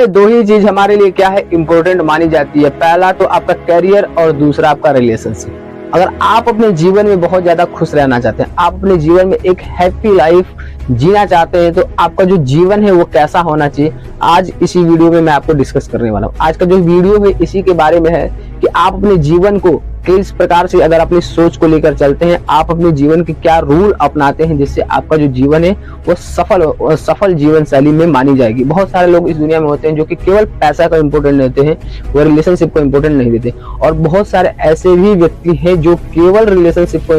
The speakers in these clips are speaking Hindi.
पे दो ही चीज हमारे लिए क्या है इंपॉर्टेंट मानी जाती है। पहला तो आपका करियर और दूसरा आपका रिलेशनशिप। अगर आप अपने जीवन में बहुत ज्यादा खुश रहना चाहते हैं, आप अपने जीवन में एक हैप्पी लाइफ जीना चाहते हैं, तो आपका जो जीवन है वो कैसा होना चाहिए, आज इसी वीडियो में मैं आपको डिस्कस करने वाला हूँ। आज का जो वीडियो है इसी के बारे में है कि आप अपने जीवन को किस प्रकार से अगर अपनी सोच को लेकर चलते हैं, आप अपने जीवन के क्या रूल अपनाते हैं जिससे आपका जो जीवन है वो सफल जीवन शैली में मानी जाएगी। बहुत सारे लोग इस दुनिया में होते हैं जो कि केवल पैसा का इंपॉर्टेंट देते हैं, वो रिलेशनशिप को इंपॉर्टेंट नहीं देते, और बहुत सारे ऐसे भी व्यक्ति हैं जो केवल रिलेशनशिप को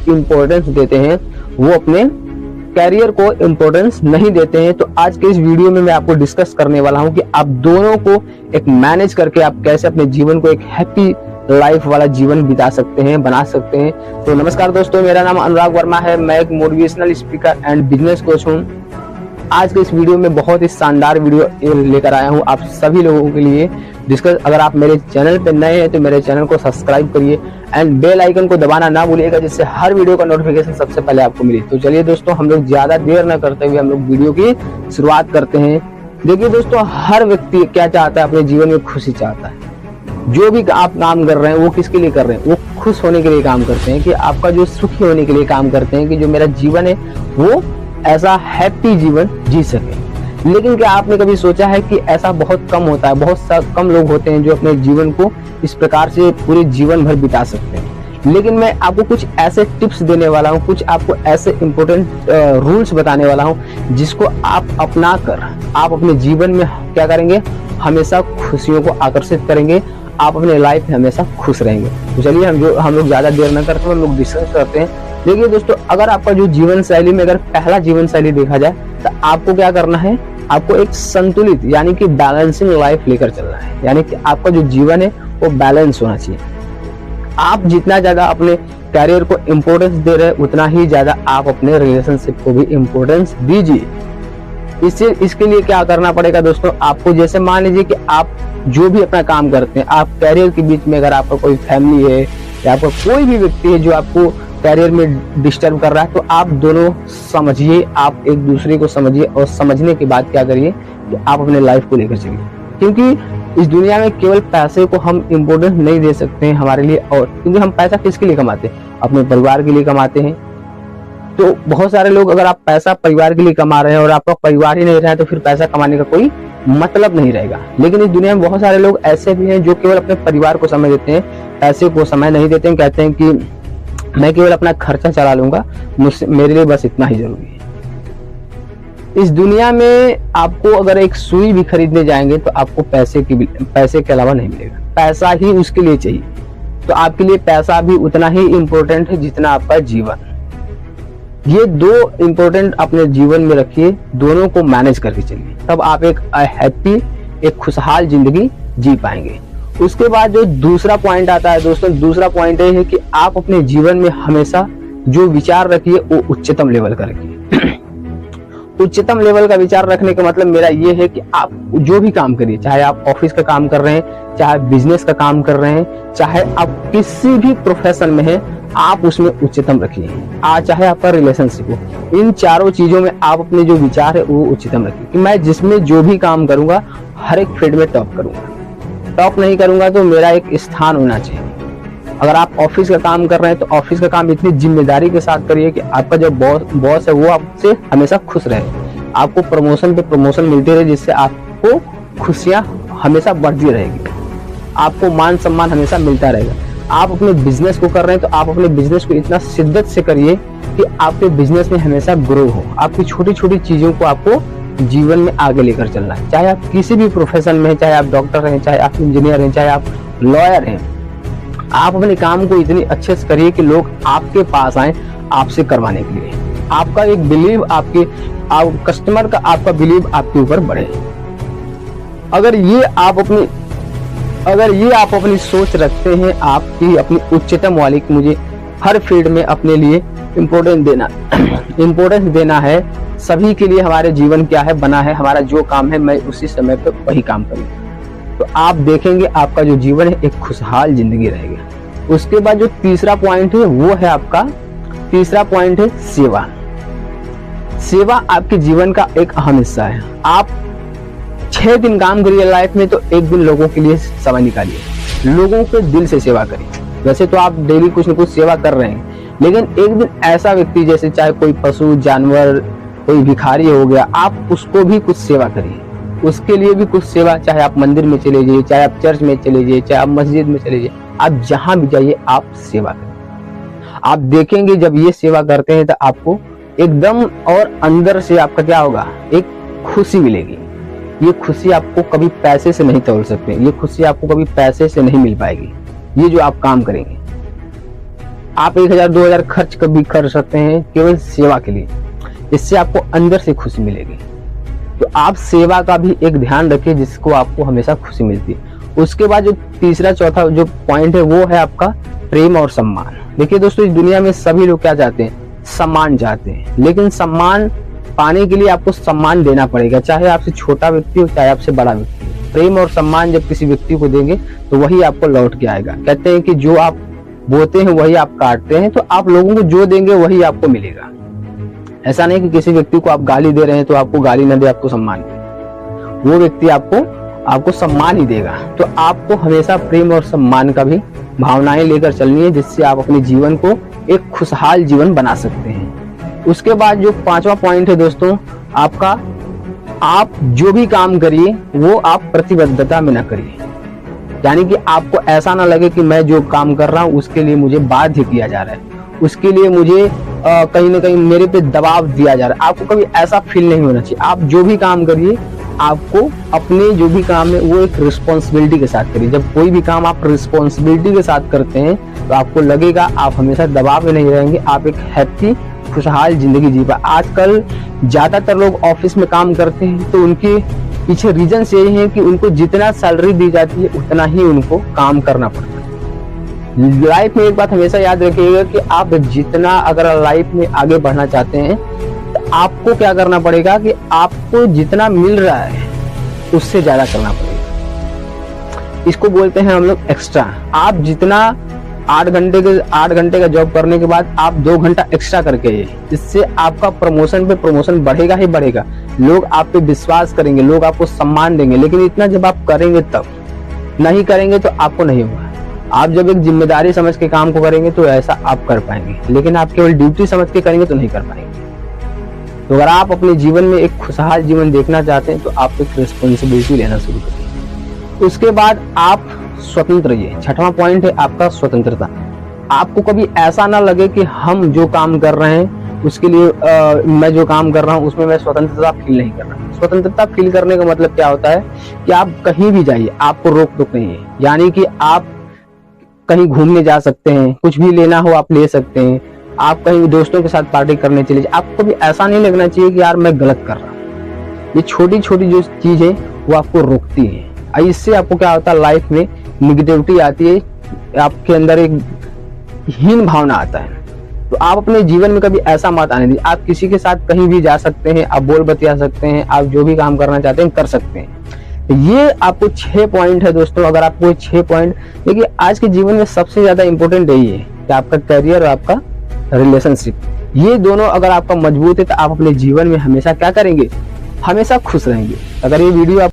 इंपॉर्टेंस देते हैं, वो अपने कैरियर को इंपॉर्टेंस नहीं देते हैं। तो आज के इस वीडियो में मैं आपको डिस्कस करने वाला हूं कि आप दोनों को एक मैनेज करके आप कैसे अपने जीवन को एक हैप्पी लाइफ वाला जीवन बिता सकते हैं, बना सकते हैं। तो नमस्कार दोस्तों, मेरा नाम अनुराग वर्मा है, मैं एक motivational speaker and business coach हूं। आज के इस वीडियो में बहुत ही शानदार वीडियो लेकर आया हूं आप सभी लोगों के लिए डिस्कस। अगर आप मेरे चैनल पे नए हैं तो मेरे चैनल को सब्सक्राइब करिए एंड बेल आइकन को दबाना ना भूलिएगा, जिससे हर वीडियो का नोटिफिकेशन सबसे पहले आपको मिले। तो चलिए दोस्तों, हम लोग ज्यादा देर न करते हुए हम लोग वीडियो की शुरुआत करते हैं। देखिए दोस्तों, हर व्यक्ति क्या चाहता है, अपने जीवन में खुशी चाहता है। जो भी आप काम कर रहे हैं वो किसके लिए कर रहे हैं, वो खुश होने के लिए काम करते हैं, कि आपका जो सुखी होने के लिए काम करते हैं, कि जो मेरा जीवन है वो ऐसा हैप्पी जीवन जी सके। लेकिन क्या आपने कभी सोचा है कि ऐसा बहुत कम होता है, बहुत कम लोग होते हैं जो अपने जीवन को इस प्रकार से पूरे जीवन भर बिता सकते हैं। लेकिन मैं आपको कुछ ऐसे टिप्स देने वाला हूँ, कुछ आपको ऐसे इंपॉर्टेंट रूल्स बताने वाला हूँ जिसको आप अपना कर आप अपने जीवन में क्या करेंगे, हमेशा खुशियों को आकर्षित करेंगे, आप अपने लाइफ में हमेशा खुश रहेंगे। तो चलिए हम लोग ज्यादा देर न करते हम लोग डिस्कस करते हैं। देखिए दोस्तों, अगर आपका जो जीवन शैली में अगर पहला जीवन शैली देखा जाए तो आपको क्या करना है, आपको एक संतुलित यानी कि बैलेंसिंग लाइफ लेकर चलना है। यानी कि आपका जो जीवन है वो बैलेंस होना चाहिए। आप जितना ज्यादा अपने कैरियर को इम्पोर्टेंस दे रहे हैं, उतना ही ज्यादा आप अपने रिलेशनशिप को भी इम्पोर्टेंस दीजिए। इसके लिए क्या करना पड़ेगा दोस्तों, आपको जैसे मान लीजिए कि आप जो भी अपना काम करते हैं, आप कैरियर के बीच में अगर आपका कोई फैमिली है या आपका कोई भी व्यक्ति है जो आपको कैरियर में डिस्टर्ब कर रहा है, तो आप दोनों समझिए, आप एक दूसरे को समझिए, और समझने के बाद क्या करिए कि आप अपने लाइफ को लेकर चलिए। क्योंकि इस दुनिया में केवल पैसे को हम इम्पोर्टेंस नहीं दे सकते हैं हमारे लिए, और क्योंकि हम पैसा किसके लिए कमाते हैं, अपने परिवार के लिए कमाते हैं। तो बहुत सारे लोग, अगर आप पैसा परिवार के लिए कमा रहे हैं और आपका परिवार ही नहीं रहा है, तो फिर पैसा कमाने का कोई मतलब नहीं रहेगा। लेकिन इस दुनिया में बहुत सारे लोग ऐसे भी हैं जो केवल अपने परिवार को समय देते हैं, पैसे को समय नहीं देते हैं। कहते हैं कि मैं केवल अपना खर्चा चला लूंगा, मेरे लिए बस इतना ही जरूरी है। इस दुनिया में आपको अगर एक सुई भी खरीदने जाएंगे तो आपको पैसे के अलावा नहीं मिलेगा, पैसा ही उसके लिए चाहिए। तो आपके लिए पैसा भी उतना ही इम्पोर्टेंट है जितना आपका जीवन। ये दो इम्पोर्टेंट अपने जीवन में रखिए, दोनों को मैनेज करके चलिए, तब आप एक हैप्पी, एक खुशहाल जिंदगी जी पाएंगे। उसके बाद जो दूसरा पॉइंट आता है दोस्तों, दूसरा पॉइंट ये है कि आप अपने जीवन में हमेशा जो विचार रखिए वो उच्चतम लेवल का रखिए। उच्चतम लेवल का विचार रखने का मतलब मेरा ये है कि आप जो भी काम करिए, चाहे आप ऑफिस का काम कर रहे हैं, चाहे बिजनेस का काम कर रहे हैं, चाहे आप किसी भी प्रोफेशन में हैं, आप उसमें उच्चतम रखिए। चाहे आपका रिलेशनशिप हो, इन चारों चीजों में आप अपने जो विचार है वो उच्चतम रखिए कि मैं जिसमें जो भी काम करूंगा हर एक फील्ड में टॉप करूंगा। टॉप नहीं करूंगा तो मेरा एक स्थान होना चाहिए। अगर आप ऑफिस का काम कर रहे हैं तो ऑफिस का काम इतनी जिम्मेदारी के साथ करिए कि आपका जो बॉस है वो आपसे हमेशा खुश रहे, आपको प्रमोशन पे प्रमोशन मिलती रहे, जिससे आपको खुशियां हमेशा बढ़ती रहेगी, आपको मान सम्मान हमेशा मिलता रहेगा। आप अपने बिजनेस को कर रहे हैं तो आप अपने बिजनेस को इतना शिद्दत से करिए कि आपके बिजनेस में हमेशा ग्रो हो। आपकी छोटी छोटी चीजों को आपको जीवन में आगे लेकर चलना है। चाहे आप किसी भी प्रोफेशन में हैं, चाहे आप डॉक्टर हैं, चाहे आप इंजीनियर हैं, चाहे आप लॉयर हैं, आप अपने काम को इतनी अच्छे से करिए कि लोग आपके पास आए आपसे करवाने के लिए। आपका एक बिलीव कस्टमर का आपका बिलीव आपके ऊपर बढ़े। अगर ये आप अपनी सोच रखते हैं, आपकी अपनी उच्चतम वाली कि मुझे हर फील्ड में अपने लिए इम्पोर्टेंस देना है, सभी के लिए हमारे जीवन क्या है बना है, हमारा जो काम है मैं उसी समय पे वही काम करूँ, तो आप देखेंगे आपका जो जीवन है एक खुशहाल जिंदगी रहेगी। उसके बाद जो तीसरा पॉइंट है वो है आपका तीसरा पॉइंट है सेवा। सेवा आपके जीवन का एक अहम हिस्सा है। आप 6 दिन काम करिए लाइफ में, तो एक दिन लोगों के लिए समय निकालिए, लोगों के दिल से सेवा करिए। वैसे तो आप डेली कुछ न कुछ सेवा कर रहे हैं, लेकिन एक दिन ऐसा व्यक्ति, जैसे चाहे कोई पशु, जानवर, कोई भिखारी हो गया, आप उसको भी कुछ सेवा करिए, उसके लिए भी कुछ सेवा। चाहे आप मंदिर में चले जाइए, चाहे आप चर्च में चले जाइए, चाहे आप मस्जिद में चले जाइए, आप जहां भी जाइए आप सेवा करें। आप देखेंगे जब ये सेवा करते हैं तो आपको एकदम और अंदर से आपका क्या होगा, एक खुशी मिलेगी। ये खुशी आपको कभी पैसे से नहीं तोल सकते, ये खुशी आपको कभी पैसे से नहीं मिल पाएगी। ये जो आप काम करेंगे, आप 1000 2000 खर्च कभी कर सकते हैं केवल सेवा के लिए, इससे आपको अंदर से खुशी मिलेगी। तो आप सेवा का भी एक ध्यान रखिए, जिसको आपको हमेशा खुशी मिलती है। उसके बाद जो तीसरा चौथा जो पॉइंट है वो है आपका प्रेम और सम्मान। देखिए दोस्तों, इस दुनिया में सभी लोग क्या चाहते हैं, सम्मान चाहते हैं, लेकिन सम्मान पाने के लिए आपको सम्मान देना पड़ेगा, चाहे आपसे छोटा व्यक्ति हो चाहे आपसे बड़ा व्यक्ति हो। प्रेम और सम्मान जब किसी व्यक्ति को देंगे तो वही आपको लौट के आएगा। कहते हैं कि जो आप बोते हैं वही आप काटते हैं, तो आप लोगों को जो देंगे वही आपको मिलेगा। ऐसा नहीं कि किसी व्यक्ति को आप गाली दे रहे हैं तो आपको गाली न दे, आपको सम्मान दे, वो व्यक्ति आपको सम्मान ही देगा। तो आपको हमेशा प्रेम और सम्मान का भी भावनाएं लेकर चलनी है, जिससे आप अपने जीवन को एक खुशहाल जीवन बना सकते हैं। उसके बाद जो 5वां पॉइंट है दोस्तों आपका, आप जो भी काम करिए वो आप प्रतिबद्धता में ना करिए। यानी कि आपको ऐसा ना लगे कि मैं जो काम कर रहा हूँ उसके लिए मुझे बाध्य किया जा रहा है, उसके लिए मुझे कहीं ना कहीं मेरे पे दबाव दिया जा रहा है। आपको कभी ऐसा फील नहीं होना चाहिए। आप जो भी काम करिए, आपको अपने जो भी काम है वो एक रिस्पॉन्सिबिलिटी के साथ करिए। जब कोई भी काम आप रिस्पॉन्सिबिलिटी के साथ करते हैं तो आपको लगेगा आप हमेशा दबाव में नहीं रहेंगे, आप एक हैप्पी खुशहाल जिंदगी जी पाए। आजकल ज्यादातर लोग ऑफिस में काम करते हैं तो उनके पीछे रीजन यही है कि उनको जितना सैलरी दी जाती है उतना ही उनको काम करना पड़ता है। लाइफ में एक बात हमेशा याद रखिएगा कि आप जितना अगर लाइफ में आगे बढ़ना चाहते हैं तो आपको क्या करना पड़ेगा कि आपको जितना मिल रहा है उससे ज्यादा करना पड़ेगा। इसको बोलते हैं हम लोग एक्स्ट्रा। आप जितना 8 घंटे का जॉब करने के बाद आप 2 घंटा एक्स्ट्रा करके आइए, इससे आपका प्रमोशन पे प्रमोशन बढ़ेगा ही बढ़ेगा। लोग आप पे विश्वास करेंगे, लोग आपको सम्मान देंगे, लेकिन इतना जब आप करेंगे तब, नहीं करेंगे तो आपको नहीं होगा। आप जब एक जिम्मेदारी समझ के काम को करेंगे तो ऐसा आप कर पाएंगे, लेकिन आप केवल ड्यूटी समझ के करेंगे तो नहीं कर पाएंगे। तो अगर आप अपने जीवन में एक खुशहाल जीवन देखना चाहते हैं तो आप एक रिस्पॉन्सिबिलिटी लेना शुरू करिए। उसके बाद आप स्वतंत्र रहिए। 6वां पॉइंट है आपका स्वतंत्रता। आपको कभी ऐसा ना लगे कि हम जो काम कर रहे हैं उसके लिए मैं जो काम कर रहा हूँ उसमें मैं स्वतंत्रता फील नहीं कर रहा। स्वतंत्रता फील करने का मतलब क्या होता है कि आप कहीं भी जाइए, आपको रोक टोक नहीं है। यानी कि आप कहीं घूमने जा सकते हैं, कुछ भी लेना हो आप ले सकते हैं, आप कहीं दोस्तों के साथ पार्टी करने चले जाइए। आपको भी ऐसा नहीं लगना चाहिए कि यार मैं गलत कर रहा हूँ। ये छोटी छोटी जो चीज है वो आपको रोकती है। इससे आपको क्या होता है, लाइफ में निगेटिविटी आती है, आपके अंदर एक हीन भावना आता है। तो आप अपने जीवन में कभी ऐसा मत आने दीजिए। आप किसी के साथ कहीं भी जा सकते हैं, आप बोल बतिया सकते हैं, आप जो भी काम करना चाहते हैं कर सकते हैं। ये आपको 6 पॉइंट है दोस्तों। अगर आपको 6 पॉइंट, देखिए आज के जीवन में सबसे ज्यादा इंपॉर्टेंट यही है कि आपका करियर और आपका रिलेशनशिप, ये दोनों अगर आपका मजबूत है तो आप अपने जीवन में हमेशा क्या करेंगे, हमेशा खुश रहेंगे। अगर ये वीडियो आप